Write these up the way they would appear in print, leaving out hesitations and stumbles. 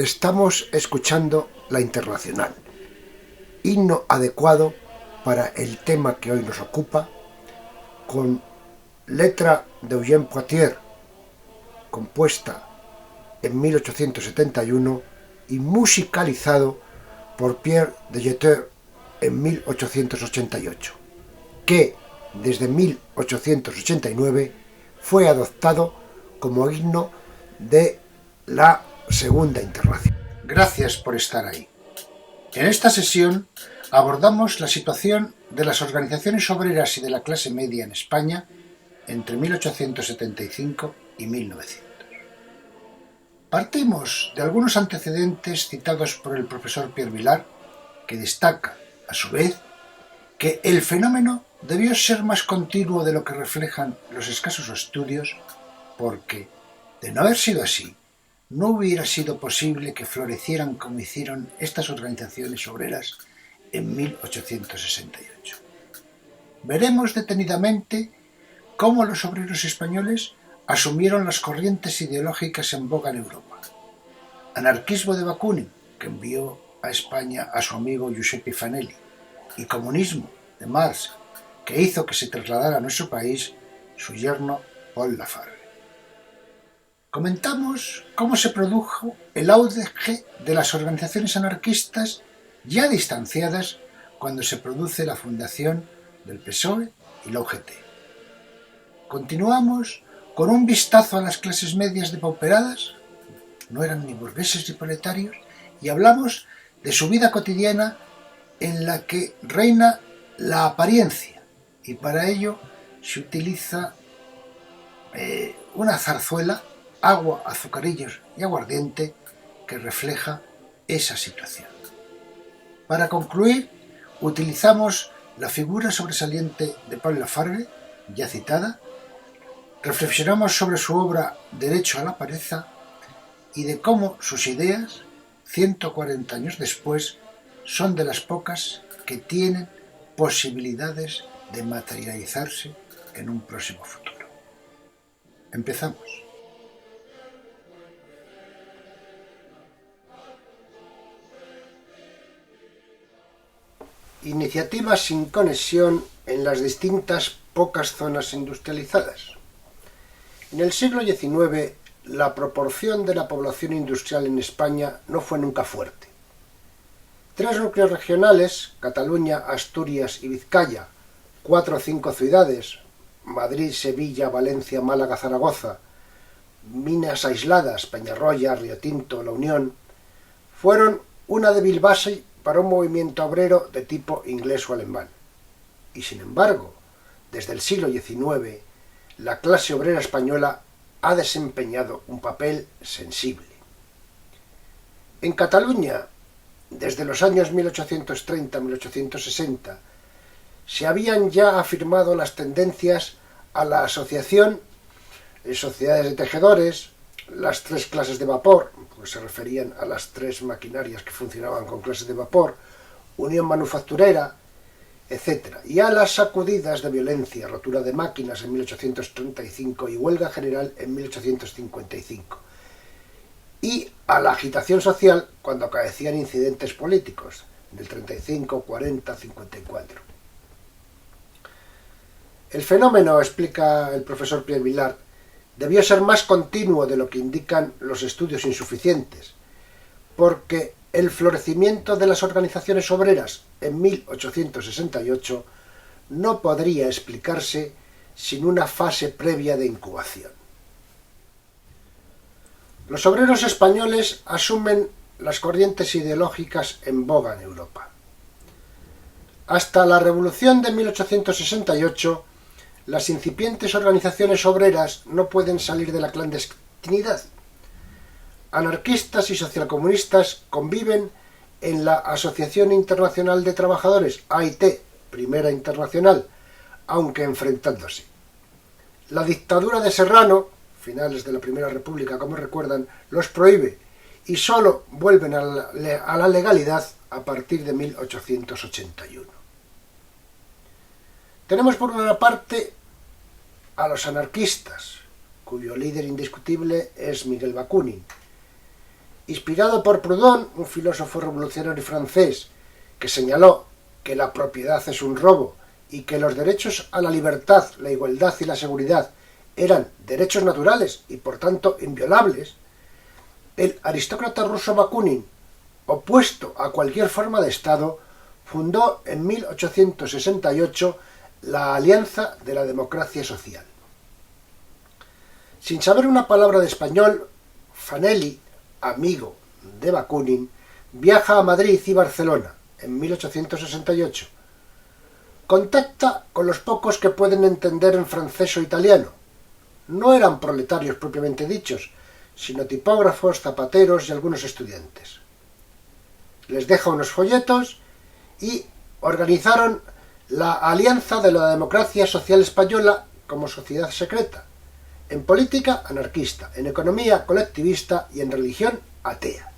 Estamos escuchando La Internacional, himno adecuado para el tema que hoy nos ocupa, con letra de Eugène Poitiers, compuesta en 1871 y musicalizado por Pierre de Jeter en 1888, que desde 1889 fue adoptado como himno de la Segunda Internacional. Gracias por estar ahí. En esta sesión abordamos la situación de las organizaciones obreras y de la clase media en España entre 1875 y 1900. Partimos de algunos antecedentes citados por el profesor Pierre Vilar, que destaca, a su vez, que el fenómeno debió ser más continuo de lo que reflejan los escasos estudios, porque, de no haber sido así, no hubiera sido posible que florecieran como hicieron estas organizaciones obreras en 1868. Veremos detenidamente cómo los obreros españoles asumieron las corrientes ideológicas en boga en Europa. Anarquismo de Bakunin, que envió a España a su amigo Giuseppe Fanelli, y comunismo de Marx, que hizo que se trasladara a nuestro país su yerno Paul Lafargue. Comentamos cómo se produjo el auge de las organizaciones anarquistas ya distanciadas cuando se produce la fundación del PSOE y la UGT. Continuamos con un vistazo a las clases medias depauperadas, no eran ni burgueses ni proletarios, y hablamos de su vida cotidiana en la que reina la apariencia, y para ello se utiliza una zarzuela, agua, azucarillos y aguardiente, que refleja esa situación. Para concluir, utilizamos la figura sobresaliente de Paul Lafargue, ya citada, reflexionamos sobre su obra Derecho a la Pereza y de cómo sus ideas, 140 años después, son de las pocas que tienen posibilidades de materializarse en un próximo futuro. Empezamos. Iniciativas sin conexión en las distintas pocas zonas industrializadas. En el siglo XIX, la proporción de la población industrial en España no fue nunca fuerte. 3 núcleos regionales, Cataluña, Asturias y Vizcaya, 4 o 5 ciudades, Madrid, Sevilla, Valencia, Málaga, Zaragoza, minas aisladas, Peñarroya, Río Tinto, La Unión, fueron una débil base para un movimiento obrero de tipo inglés o alemán. Y sin embargo, desde el siglo XIX, la clase obrera española ha desempeñado un papel sensible. En Cataluña, desde los años 1830-1860, se habían ya afirmado las tendencias a la asociación, sociedades de tejedores, las 3 clases de vapor, pues se referían a las 3 maquinarias que funcionaban con clases de vapor, unión manufacturera, etc., y a las sacudidas de violencia, rotura de máquinas en 1835 y huelga general en 1855, y a la agitación social cuando acaecían incidentes políticos, en el 35, 40, 54. El fenómeno, explica el profesor Pierre Vilar, debió ser más continuo de lo que indican los estudios insuficientes, porque el florecimiento de las organizaciones obreras en 1868 no podría explicarse sin una fase previa de incubación. Los obreros españoles asumen las corrientes ideológicas en boga en Europa. Hasta la Revolución de 1868, las incipientes organizaciones obreras no pueden salir de la clandestinidad. Anarquistas y socialcomunistas conviven en la Asociación Internacional de Trabajadores, AIT, Primera Internacional, aunque enfrentándose. La dictadura de Serrano, finales de la Primera República, como recuerdan, los prohíbe y solo vuelven a la legalidad a partir de 1881. Tenemos por una parte a los anarquistas, cuyo líder indiscutible es Miguel Bakunin, Inspirado por Proudhon, un filósofo revolucionario francés, que señaló que la propiedad es un robo y que los derechos a la libertad, la igualdad y la seguridad eran derechos naturales y por tanto inviolables, el aristócrata ruso Bakunin, opuesto a cualquier forma de Estado, fundó en 1868 la Alianza de la Democracia Social. Sin saber una palabra de español, Fanelli, amigo de Bakunin, viaja a Madrid y Barcelona en 1868. Contacta con los pocos que pueden entender en francés o italiano. No eran proletarios propiamente dichos, sino tipógrafos, zapateros y algunos estudiantes. Les deja unos folletos y organizaron la Alianza de la Democracia Social Española como sociedad secreta, en política anarquista, en economía colectivista y en religión atea.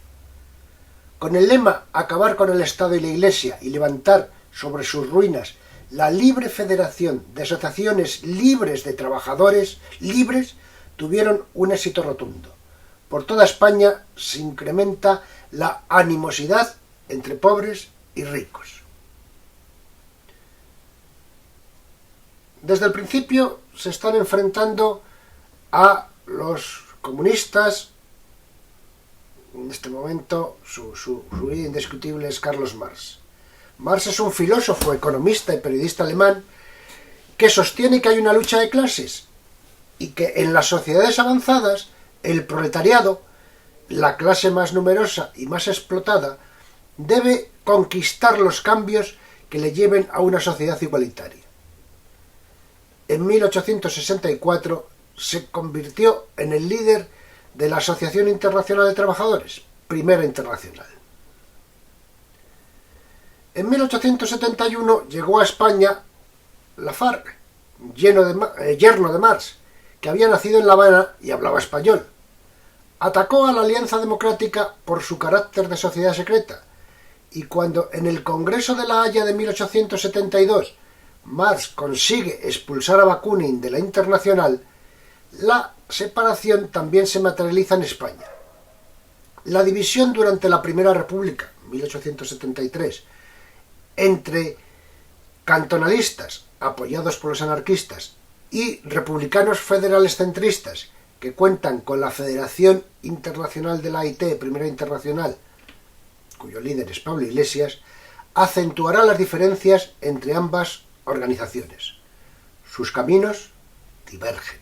Con el lema acabar con el Estado y la Iglesia y levantar sobre sus ruinas la libre federación de asociaciones libres de trabajadores libres, tuvieron un éxito rotundo. Por toda España se incrementa la animosidad entre pobres y ricos. Desde el principio se están enfrentando a los comunistas. En este momento su líder indiscutible es Carlos Marx. Marx es un filósofo, economista y periodista alemán que sostiene que hay una lucha de clases y que en las sociedades avanzadas el proletariado, la clase más numerosa y más explotada, debe conquistar los cambios que le lleven a una sociedad igualitaria. En 1864 se convirtió en el líder de la Asociación Internacional de Trabajadores, Primera Internacional. En 1871 llegó a España la FARC, yerno de Marx, que había nacido en La Habana y hablaba español. Atacó a la Alianza Democrática por su carácter de sociedad secreta, y cuando en el Congreso de La Haya de 1872 Marx consigue expulsar a Bakunin de la Internacional, la separación también se materializa en España. La división durante la Primera República, 1873, entre cantonalistas, apoyados por los anarquistas, y republicanos federales centristas, que cuentan con la Federación Internacional de la AIT, Primera Internacional, cuyo líder es Pablo Iglesias, acentuará las diferencias entre ambas organizaciones. Sus caminos divergen.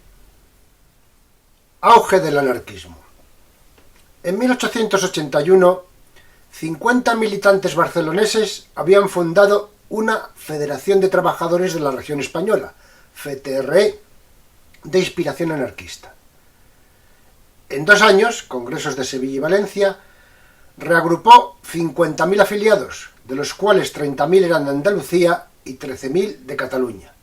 Auge del anarquismo. En 1881, 50 militantes barceloneses habían fundado una Federación de Trabajadores de la Región Española, FTRE, de inspiración anarquista. En 2 años, congresos de Sevilla y Valencia, reagrupó 50.000 afiliados, de los cuales 30.000 eran de Andalucía y 13.000 de Cataluña.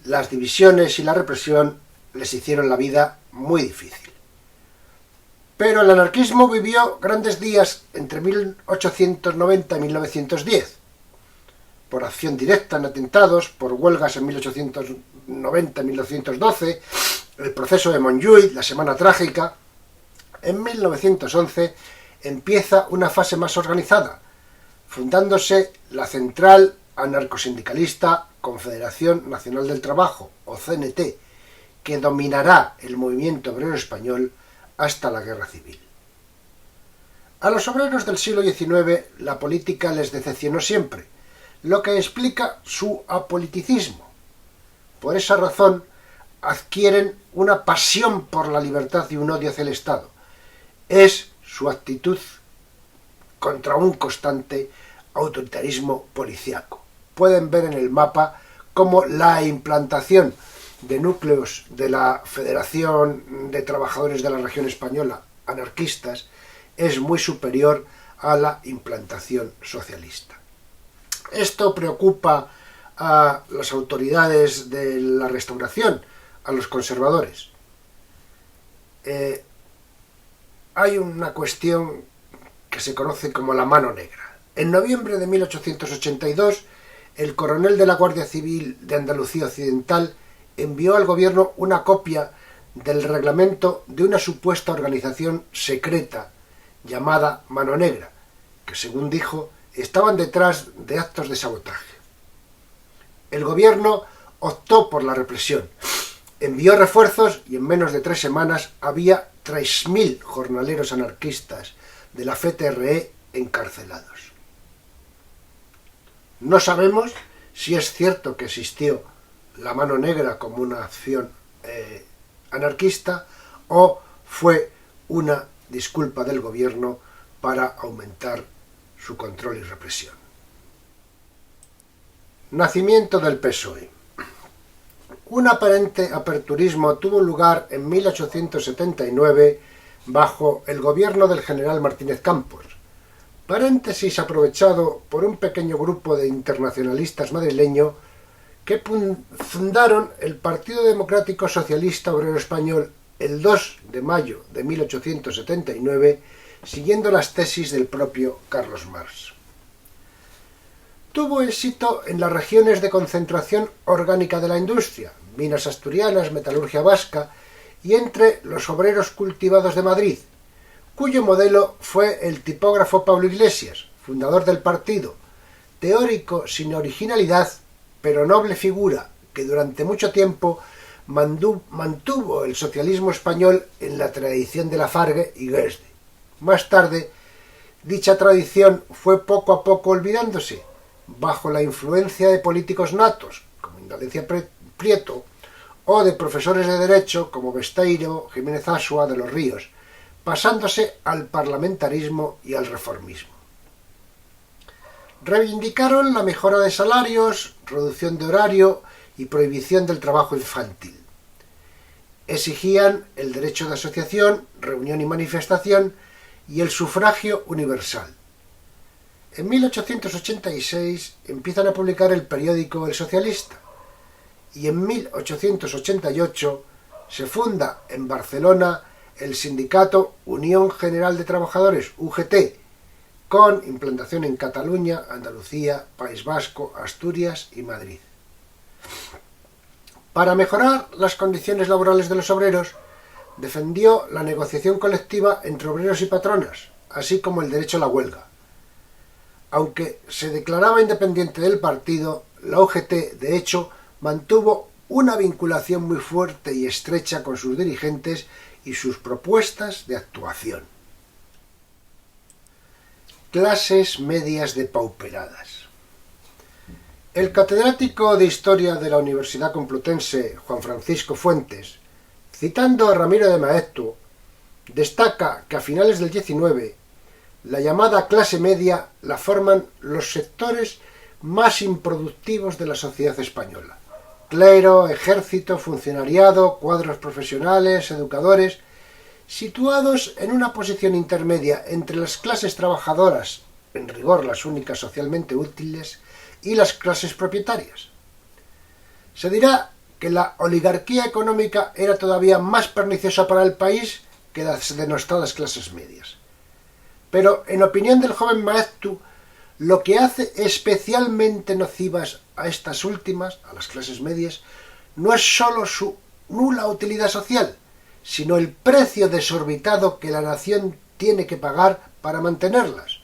Las divisiones y la represión les hicieron la vida muy difícil. Pero el anarquismo vivió grandes días entre 1890 y 1910, por acción directa en atentados, por huelgas en 1890 y 1912, el proceso de Montjuïc, la Semana Trágica. En 1911 empieza una fase más organizada, fundándose la Central Anarcosindicalista Confederación Nacional del Trabajo, o CNT, que dominará el movimiento obrero español hasta la Guerra Civil. A los obreros del siglo XIX la política les decepcionó siempre, lo que explica su apoliticismo. Por esa razón adquieren una pasión por la libertad y un odio hacia el Estado. Es su actitud contra un constante autoritarismo policíaco. Pueden ver en el mapa cómo la implantación de núcleos de la Federación de Trabajadores de la Región Española, anarquistas, es muy superior a la implantación socialista. Esto preocupa a las autoridades de la Restauración, a los conservadores. Hay una cuestión que se conoce como la mano negra. En noviembre de 1882, el coronel de la Guardia Civil de Andalucía Occidental envió al gobierno una copia del reglamento de una supuesta organización secreta llamada Mano Negra, que según dijo estaban detrás de actos de sabotaje. El gobierno optó por la represión, envió refuerzos y en menos de 3 semanas había 3.000 jornaleros anarquistas de la FTRE encarcelados. No sabemos si es cierto que existió la Mano Negra como una acción anarquista o fue una disculpa del gobierno para aumentar su control y represión. Nacimiento del PSOE. Un aparente aperturismo tuvo lugar en 1879 bajo el gobierno del general Martínez Campos, paréntesis aprovechado por un pequeño grupo de internacionalistas madrileños que fundaron el Partido Democrático Socialista Obrero Español el 2 de mayo de 1879, siguiendo las tesis del propio Carlos Marx. Tuvo éxito en las regiones de concentración orgánica de la industria, minas asturianas, metalurgia vasca, y entre los obreros cultivados de Madrid, cuyo modelo fue el tipógrafo Pablo Iglesias, fundador del partido, teórico sin originalidad, pero noble figura que durante mucho tiempo mantuvo el socialismo español en la tradición de Lafargue y Goethe. Más tarde, dicha tradición fue poco a poco olvidándose, bajo la influencia de políticos natos, como Indalecio Prieto, o de profesores de Derecho, como Besteiro, Jiménez Asua, de los Ríos, pasándose al parlamentarismo y al reformismo. Reivindicaron la mejora de salarios, reducción de horario y prohibición del trabajo infantil. Exigían el derecho de asociación, reunión y manifestación y el sufragio universal. En 1886 empiezan a publicar el periódico El Socialista y en 1888 se funda en Barcelona el sindicato Unión General de Trabajadores, UGT, con implantación en Cataluña, Andalucía, País Vasco, Asturias y Madrid. Para mejorar las condiciones laborales de los obreros, defendió la negociación colectiva entre obreros y patronas, así como el derecho a la huelga. Aunque se declaraba independiente del partido, la UGT, de hecho, mantuvo una vinculación muy fuerte y estrecha con sus dirigentes y sus propuestas de actuación. Clases medias depauperadas. El catedrático de Historia de la Universidad Complutense, Juan Francisco Fuentes, citando a Ramiro de Maeztu, destaca que a finales del XIX la llamada clase media la forman los sectores más improductivos de la sociedad española: clero, ejército, funcionariado, cuadros profesionales, educadores, situados en una posición intermedia entre las clases trabajadoras, en rigor las únicas socialmente útiles, y las clases propietarias. Se dirá que la oligarquía económica era todavía más perniciosa para el país que las denostadas clases medias. Pero, en opinión del joven Maeztu, lo que hace especialmente nocivas a estas últimas, a las clases medias, no es sólo su nula utilidad social, sino el precio desorbitado que la nación tiene que pagar para mantenerlas,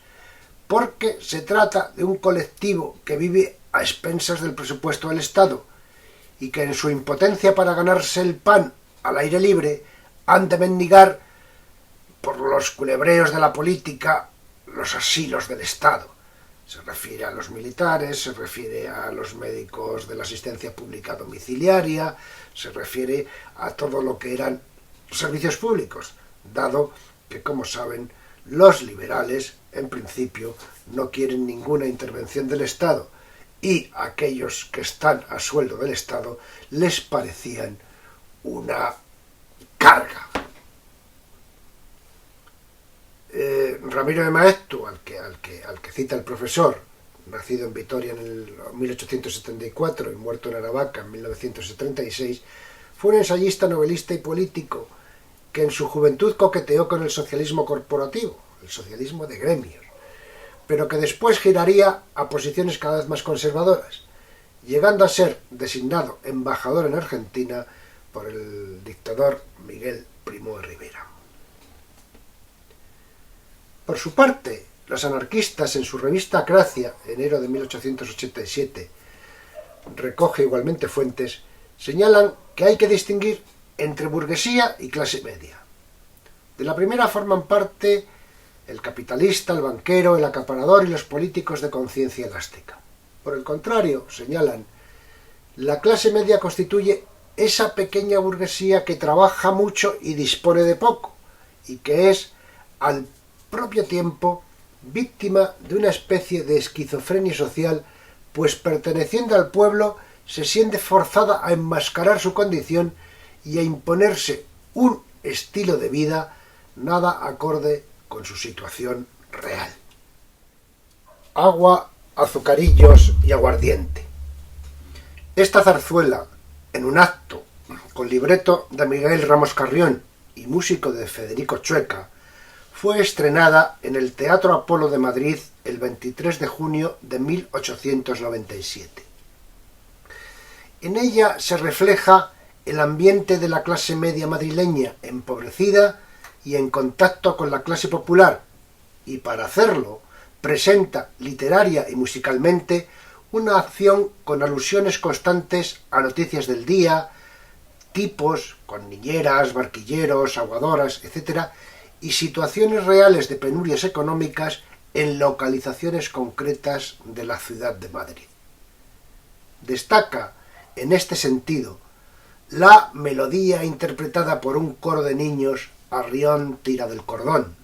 porque se trata de un colectivo que vive a expensas del presupuesto del Estado y que en su impotencia para ganarse el pan al aire libre han de mendigar por los culebreos de la política los asilos del Estado. Se refiere a los militares, se refiere a los médicos de la asistencia pública domiciliaria, se refiere a todo lo que eran servicios públicos, dado que, como saben, los liberales, en principio, no quieren ninguna intervención del Estado, y aquellos que están a sueldo del Estado les parecían una carga. Ramiro de Maeztu, al que cita el profesor, nacido en Vitoria en 1874 y muerto en Aravaca en 1936, fue un ensayista, novelista y político que en su juventud coqueteó con el socialismo corporativo, el socialismo de gremios, pero que después giraría a posiciones cada vez más conservadoras, llegando a ser designado embajador en Argentina por el dictador Miguel Primo de Rivera. Por su parte, los anarquistas en su revista Acracia, enero de 1887, recoge igualmente fuentes, señalan que hay que distinguir entre burguesía y clase media. De la primera forman parte el capitalista, el banquero, el acaparador y los políticos de conciencia elástica. Por el contrario, señalan, la clase media constituye esa pequeña burguesía que trabaja mucho y dispone de poco, y que es, al propio tiempo, víctima de una especie de esquizofrenia social, pues perteneciendo al pueblo se siente forzada a enmascarar su condición y a imponerse un estilo de vida nada acorde con su situación real. Agua, azucarillos y aguardiente. Esta zarzuela, en un acto con libreto de Miguel Ramos Carrión y músico de Federico Chueca, fue estrenada en el Teatro Apolo de Madrid el 23 de junio de 1897. En ella se refleja el ambiente de la clase media madrileña empobrecida y en contacto con la clase popular, y para hacerlo presenta literaria y musicalmente una acción con alusiones constantes a noticias del día, tipos con niñeras, barquilleros, aguadoras, etc., y situaciones reales de penurias económicas en localizaciones concretas de la ciudad de Madrid. Destaca, en este sentido, la melodía interpretada por un coro de niños Arrión tira del cordón.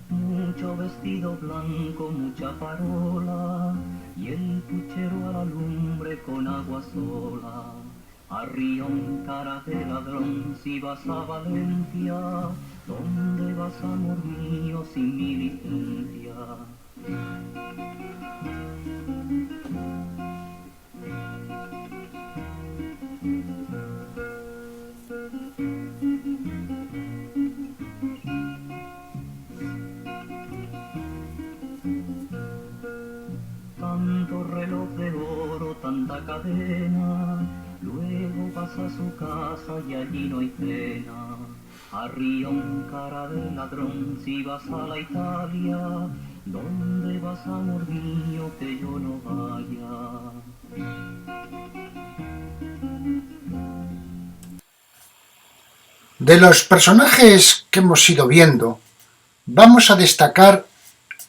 Mucho vestido blanco, mucha farola, y el puchero a la lumbre con agua sola. Arrión, cara de ladrón, si vas a Valencia, ¿dónde vas, amor mío, sin mi licencia? Tanto reloj de oro, tanta cadena, luego vas a su casa y allí no hay pena. Arrión, cara de ladrón, si vas a la Italia, ¿dónde vas, amor mío, que yo no vaya? De los personajes que hemos ido viendo, vamos a destacar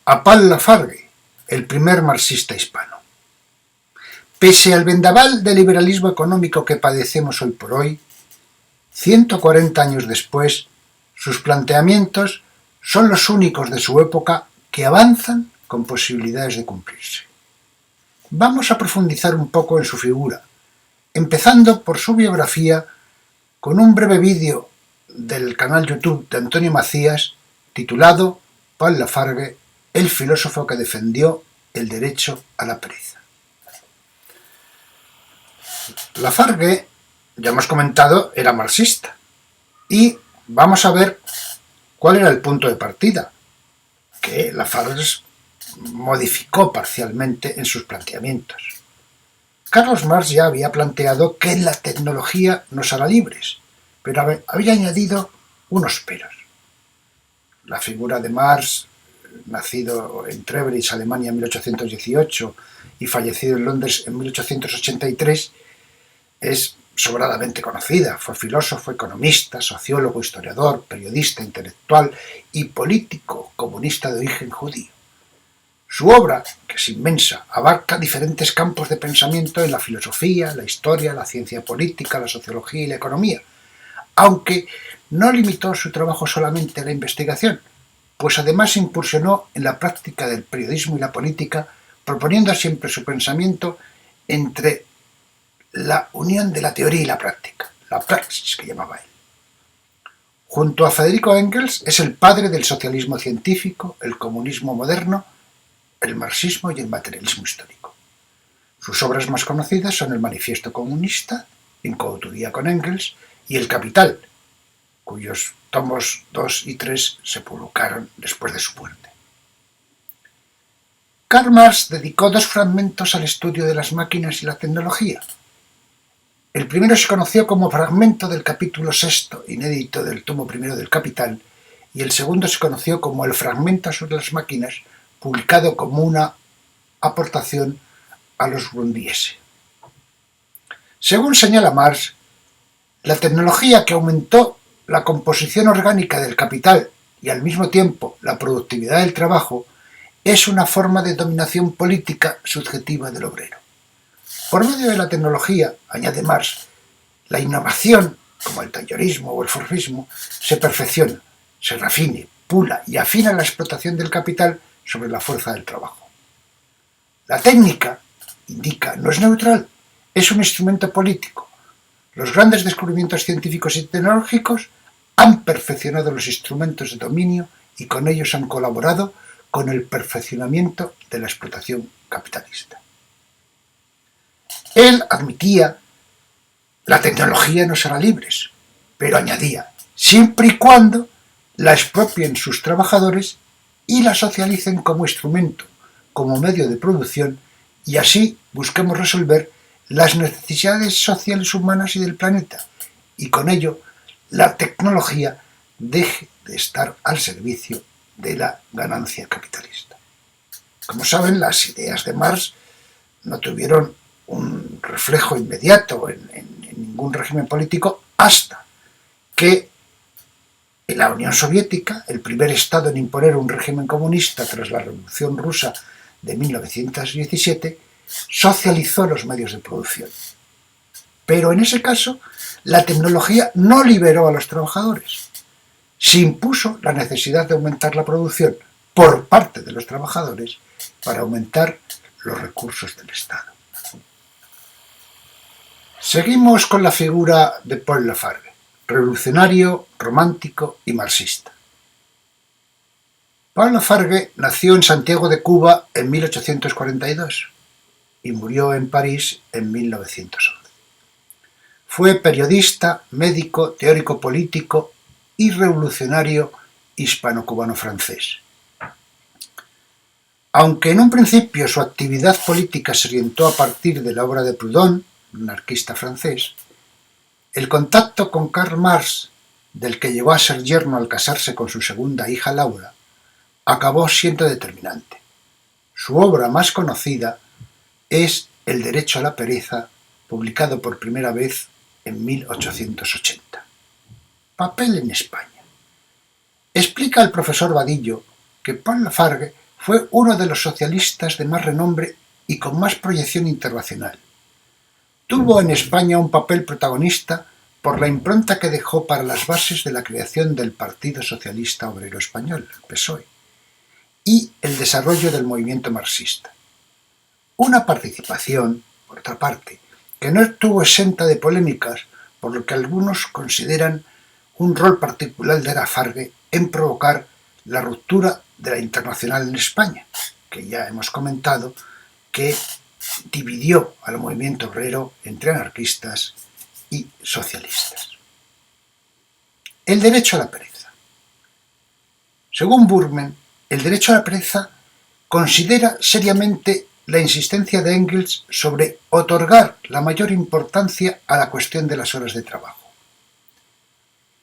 a Pal Lafargue, el primer marxista hispano. Pese al vendaval de liberalismo económico que padecemos hoy por hoy, 140 años después, sus planteamientos son los únicos de su época que avanzan con posibilidades de cumplirse. Vamos a profundizar un poco en su figura, empezando por su biografía con un breve vídeo del canal YouTube de Antonio Macías titulado Pal Lafargue, el filósofo que defendió el derecho a la pereza. Lafargue, ya hemos comentado, era marxista, y vamos a ver cuál era el punto de partida, que Lafargue modificó parcialmente en sus planteamientos. Carlos Marx ya había planteado que la tecnología nos hará libres, pero había añadido unos peros. La figura de Marx, nacido en Treveris, Alemania, en 1818 y fallecido en Londres en 1883, es sobradamente conocida. Fue filósofo, economista, sociólogo, historiador, periodista, intelectual y político comunista de origen judío. Su obra, que es inmensa, abarca diferentes campos de pensamiento en la filosofía, la historia, la ciencia política, la sociología y la economía, aunque no limitó su trabajo solamente a la investigación, pues además se incursionó en la práctica del periodismo y la política, proponiendo siempre su pensamiento entre la unión de la teoría y la práctica, la praxis que llamaba él. Junto a Federico Engels es el padre del socialismo científico, el comunismo moderno, el marxismo y el materialismo histórico. Sus obras más conocidas son el Manifiesto Comunista, en coautoría con Engels, y El Capital, cuyos tomos 2 y 3 se publicaron después de su muerte. Karl Marx dedicó 2 fragmentos al estudio de las máquinas y la tecnología. El primero se conoció como fragmento del capítulo 6, inédito del tomo primero del Capital, y el segundo se conoció como el fragmento sobre las máquinas, publicado como una aportación a los Grundrisse. Según señala Marx, la tecnología que aumentó la composición orgánica del capital y al mismo tiempo la productividad del trabajo es una forma de dominación política subjetiva del obrero. Por medio de la tecnología, añade Marx, la innovación, como el taylorismo o el fordismo, se perfecciona, se refine, pula y afina la explotación del capital sobre la fuerza del trabajo. La técnica, indica, no es neutral, es un instrumento político. Los grandes descubrimientos científicos y tecnológicos han perfeccionado los instrumentos de dominio y con ellos han colaborado con el perfeccionamiento de la explotación capitalista. Él admitía, la tecnología nos hará libres, pero añadía, siempre y cuando la expropien sus trabajadores y la socialicen como instrumento, como medio de producción, y así busquemos resolver las necesidades sociales humanas y del planeta, y con ello la tecnología deje de estar al servicio de la ganancia capitalista. Como saben, las ideas de Marx no tuvieron un reflejo inmediato en ningún régimen político hasta que en la Unión Soviética, el primer estado en imponer un régimen comunista tras la Revolución Rusa de 1917, socializó los medios de producción. Pero en ese caso, la tecnología no liberó a los trabajadores. Se impuso la necesidad de aumentar la producción por parte de los trabajadores para aumentar los recursos del Estado. Seguimos con la figura de Paul Lafargue, revolucionario, romántico y marxista. Paul Lafargue nació en Santiago de Cuba en 1842 y murió en París en 1911. Fue periodista, médico, teórico político y revolucionario hispano-cubano-francés. Aunque en un principio su actividad política se orientó a partir de la obra de Proudhon, un anarquista francés, el contacto con Karl Marx, del que llegó a ser yerno al casarse con su segunda hija Laura, acabó siendo determinante. Su obra más conocida es El derecho a la pereza, publicado por primera vez en 1880. Papel en España. Explica el profesor Vadillo que Paul Lafargue fue uno de los socialistas de más renombre y con más proyección internacional. Tuvo en España un papel protagonista por la impronta que dejó para las bases de la creación del Partido Socialista Obrero Español, el PSOE, y el desarrollo del movimiento marxista. Una participación, por otra parte, que no estuvo exenta de polémicas, por lo que algunos consideran un rol particular de Lafargue en provocar la ruptura de la Internacional en España, que ya hemos comentado que dividió al movimiento obrero entre anarquistas y socialistas. El derecho a la pereza. Según Burmen, el derecho a la pereza considera seriamente la insistencia de Engels sobre otorgar la mayor importancia a la cuestión de las horas de trabajo.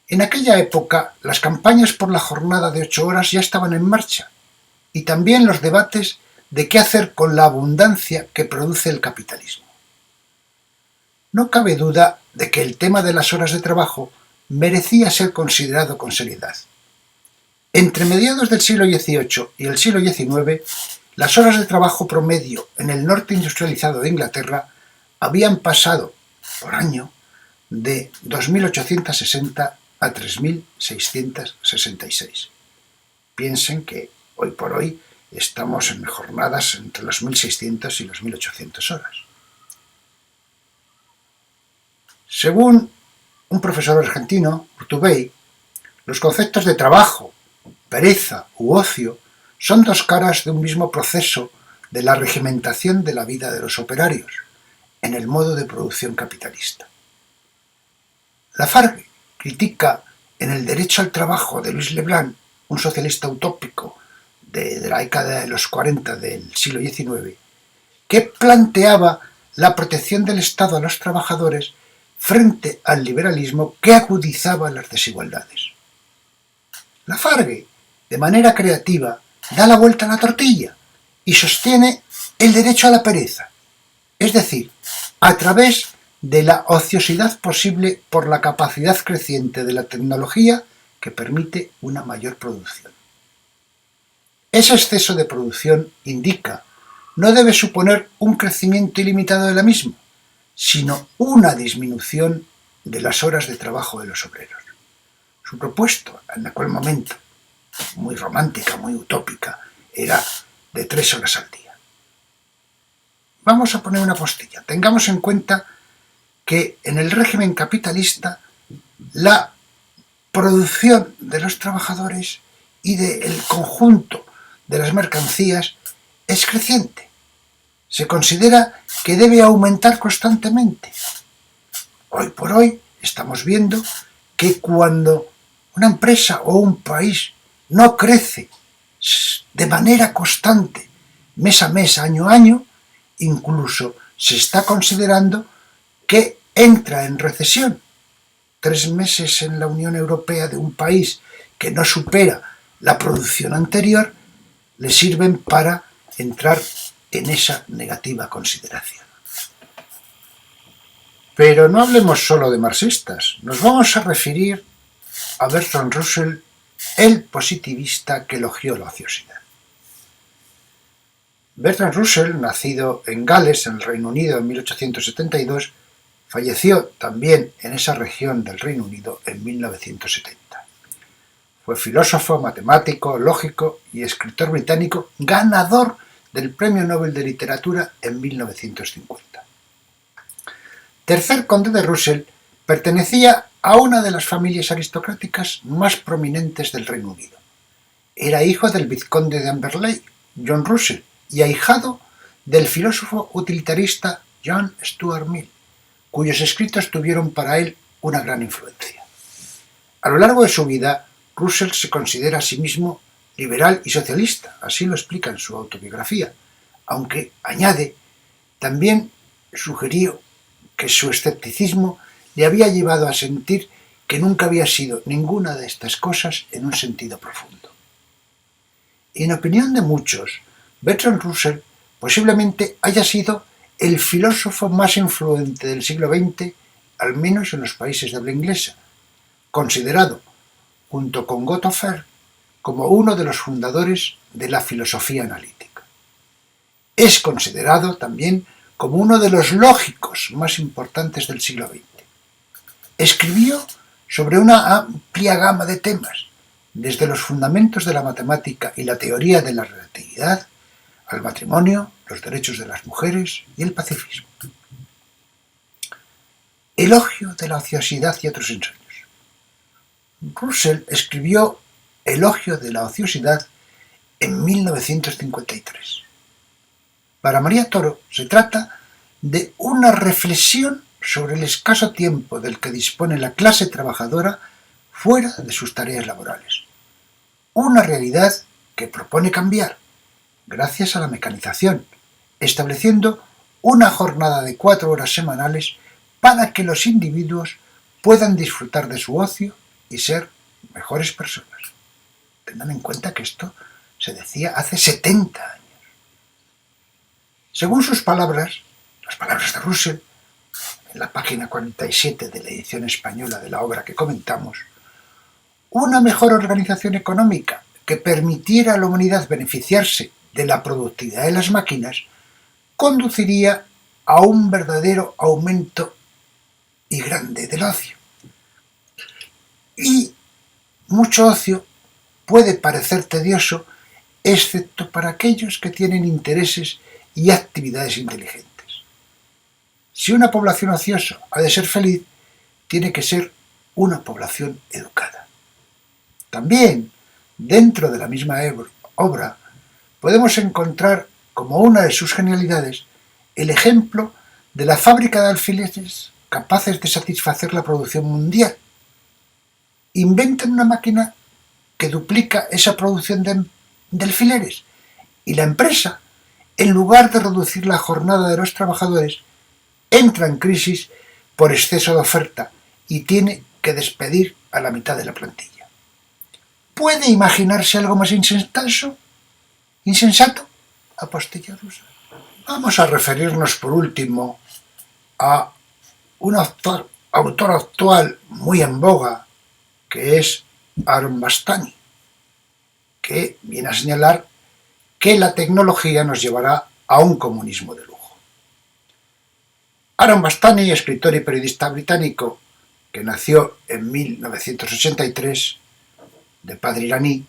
En aquella época, las campañas por la jornada de 8 horas ya estaban en marcha, y también los debates de qué hacer con la abundancia que produce el capitalismo. No cabe duda de que el tema de las horas de trabajo merecía ser considerado con seriedad. Entre mediados del siglo XVIII y el siglo XIX, las horas de trabajo promedio en el norte industrializado de Inglaterra habían pasado, por año, de 2.860 a 3.666. Piensen que, hoy por hoy, estamos en jornadas entre las 1.600 y las 1.800 horas. Según un profesor argentino, Urtubey, los conceptos de trabajo, pereza u ocio son 2 caras de un mismo proceso de la regimentación de la vida de los operarios en el modo de producción capitalista. Lafargue critica en El derecho al trabajo de Luis Leblanc, un socialista utópico de la década de los 40 del siglo XIX, que planteaba la protección del Estado a los trabajadores frente al liberalismo que agudizaba las desigualdades. Lafargue, de manera creativa, da la vuelta a la tortilla y sostiene el derecho a la pereza, es decir, a través de la ociosidad posible por la capacidad creciente de la tecnología que permite una mayor producción. Ese exceso de producción, indica, no debe suponer un crecimiento ilimitado de la misma, sino una disminución de las horas de trabajo de los obreros. Su propuesta, en aquel momento, muy romántica, muy utópica, era de 3 horas al día. Vamos a poner una postilla. Tengamos en cuenta que en el régimen capitalista la producción de los trabajadores y del conjunto de las mercancías es creciente. Se considera que debe aumentar constantemente. Hoy por hoy estamos viendo que cuando una empresa o un país no crece de manera constante, mes a mes, año a año, incluso se está considerando que entra en recesión. 3 meses en la Unión Europea de un país que no supera la producción anterior le sirven para entrar en esa negativa consideración. Pero no hablemos solo de marxistas, nos vamos a referir a Bertrand Russell, el positivista que elogió la ociosidad. Bertrand Russell, nacido en Gales, en el Reino Unido, en 1872, falleció también en esa región del Reino Unido en 1970. Fue filósofo, matemático, lógico y escritor británico, ganador del Premio Nobel de Literatura en 1950. Tercer conde de Russell, pertenecía a una de las familias aristocráticas más prominentes del Reino Unido. Era hijo del vizconde de Amberley, John Russell, y ahijado del filósofo utilitarista John Stuart Mill, cuyos escritos tuvieron para él una gran influencia. A lo largo de su vida, Russell se considera a sí mismo liberal y socialista, así lo explica en su autobiografía, aunque, añade, también sugirió que su escepticismo le había llevado a sentir que nunca había sido ninguna de estas cosas en un sentido profundo. En opinión de muchos, Bertrand Russell posiblemente haya sido el filósofo más influyente del siglo XX, al menos en los países de habla inglesa, considerado, junto con Otto Ferne, como uno de los fundadores de la filosofía analítica. Es considerado también como uno de los lógicos más importantes del siglo XX. Escribió sobre una amplia gama de temas, desde los fundamentos de la matemática y la teoría de la relatividad, al matrimonio, los derechos de las mujeres y el pacifismo. Elogio de la ociosidad y otros ensayos. Russell escribió Elogio de la ociosidad en 1953. Para María Toro se trata de una reflexión sobre el escaso tiempo del que dispone la clase trabajadora fuera de sus tareas laborales. Una realidad que propone cambiar, gracias a la mecanización, estableciendo una jornada de 4 horas semanales para que los individuos puedan disfrutar de su ocio y ser mejores personas. Tengan en cuenta que esto se decía hace 70 años. Según sus palabras, las palabras de Russell, en la página 47 de la edición española de la obra que comentamos, una mejor organización económica que permitiera a la humanidad beneficiarse de la productividad de las máquinas conduciría a un verdadero aumento y grande del ocio. Y mucho ocio puede parecer tedioso, excepto para aquellos que tienen intereses y actividades inteligentes. Si una población ociosa ha de ser feliz, tiene que ser una población educada. También, dentro de la misma obra, podemos encontrar como una de sus genialidades el ejemplo de la fábrica de alfileres capaces de satisfacer la producción mundial. Inventan una máquina que duplica esa producción de alfileres y la empresa, en lugar de reducir la jornada de los trabajadores, entra en crisis por exceso de oferta y tiene que despedir a la mitad de la plantilla. ¿Puede imaginarse algo más insensato? Apostilla rusa. Vamos a referirnos por último a un autor actual muy en boga, que es Aaron Bastani, que viene a señalar que la tecnología nos llevará a un comunismo de lujo. Aaron Bastani, escritor y periodista británico, que nació en 1983, de padre iraní,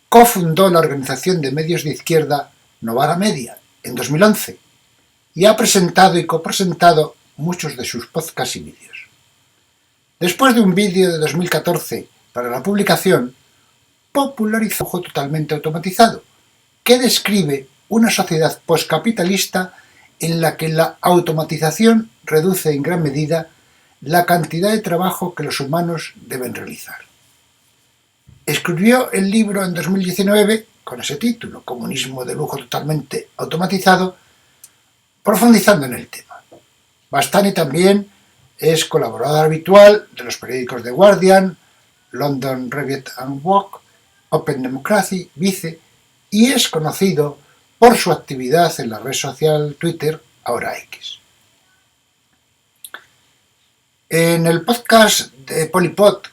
cofundó la organización de medios de izquierda Novara Media en 2011 y ha presentado y copresentado muchos de sus podcasts y vídeos. Después de un vídeo de 2014 para la publicación, popularizó un juego totalmente automatizado que describe una sociedad postcapitalista en la que la automatización reduce en gran medida la cantidad de trabajo que los humanos deben realizar. Escribió el libro en 2019 con ese título, Comunismo de lujo totalmente automatizado, profundizando en el tema. Bastani también es colaborador habitual de los periódicos The Guardian, London Review and Walk, Open Democracy, Vice, y es conocido por su actividad en la red social Twitter, ahora X. En el podcast de Polypod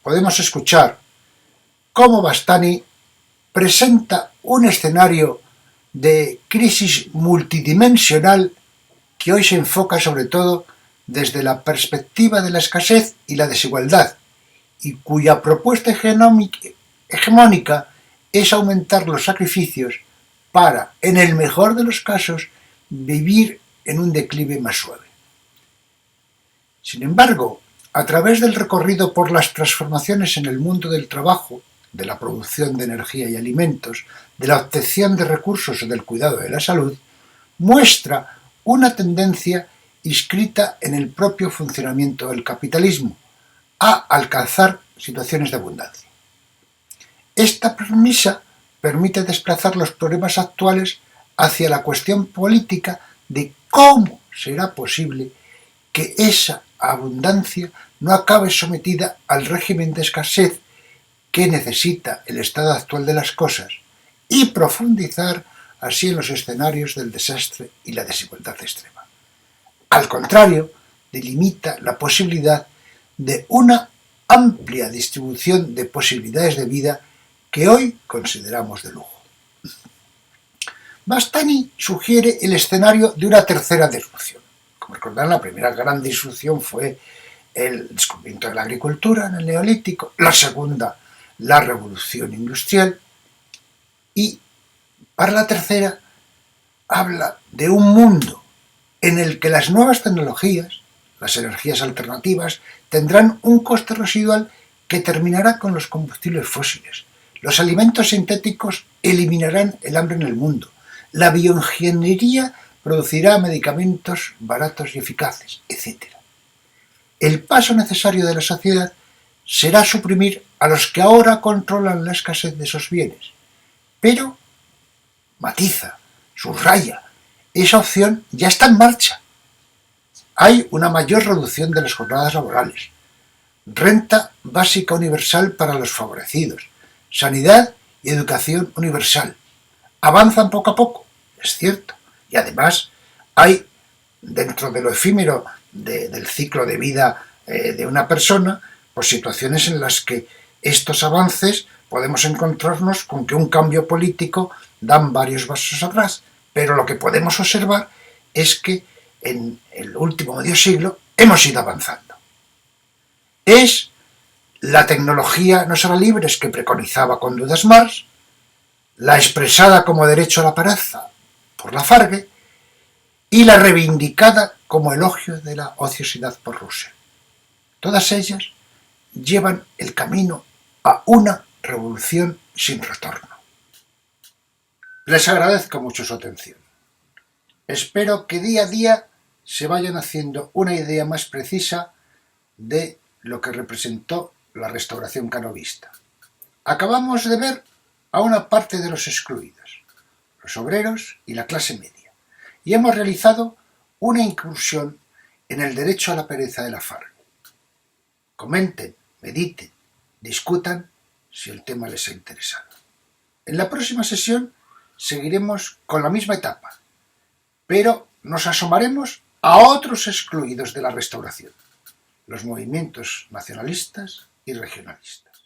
podemos escuchar cómo Bastani presenta un escenario de crisis multidimensional que hoy se enfoca sobre todo desde la perspectiva de la escasez y la desigualdad, y cuya propuesta hegemónica es aumentar los sacrificios para, en el mejor de los casos, vivir en un declive más suave. Sin embargo, a través del recorrido por las transformaciones en el mundo del trabajo, de la producción de energía y alimentos, de la obtención de recursos o del cuidado de la salud, muestra una tendencia inscrita en el propio funcionamiento del capitalismo, a alcanzar situaciones de abundancia. Esta premisa permite desplazar los problemas actuales hacia la cuestión política de cómo será posible que esa abundancia no acabe sometida al régimen de escasez que necesita el estado actual de las cosas, y profundizar así en los escenarios del desastre y la desigualdad extrema. Al contrario, delimita la posibilidad de una amplia distribución de posibilidades de vida que hoy consideramos de lujo. Bastani sugiere el escenario de una tercera disrupción. Como recordarán, la primera gran disrupción fue el descubrimiento de la agricultura en el Neolítico, la segunda, la revolución industrial, y para la tercera habla de un mundo en el que las nuevas tecnologías, las energías alternativas, tendrán un coste residual que terminará con los combustibles fósiles. Los alimentos sintéticos eliminarán el hambre en el mundo. La bioingeniería producirá medicamentos baratos y eficaces, etc. El paso necesario de la sociedad será suprimir a los que ahora controlan la escasez de esos bienes. Pero, matiza, subraya, esa opción ya está en marcha. Hay una mayor reducción de las jornadas laborales, renta básica universal para los favorecidos, sanidad y educación universal. Avanzan poco a poco, es cierto, y además hay, dentro de lo efímero del ciclo de vida de una persona, pues situaciones en las que estos avances podemos encontrarnos con que un cambio político dan varios pasos atrás, pero lo que podemos observar es que en el último medio siglo hemos ido avanzando. Es la tecnología no será libres que preconizaba Condudas Marx, la expresada como derecho a la pereza por Lafargue y la reivindicada como elogio de la ociosidad por Russell. Todas ellas llevan el camino a una revolución sin retorno. Les agradezco mucho su atención. Espero que día a día se vayan haciendo una idea más precisa de lo que representó la restauración canovista. Acabamos de ver a una parte de los excluidos, los obreros y la clase media, y hemos realizado una incursión en el derecho a la pereza de la FARC. Comenten, mediten, discutan si el tema les ha interesado. En la próxima sesión seguiremos con la misma etapa, pero nos asomaremos a otros excluidos de la Restauración, los movimientos nacionalistas y regionalistas.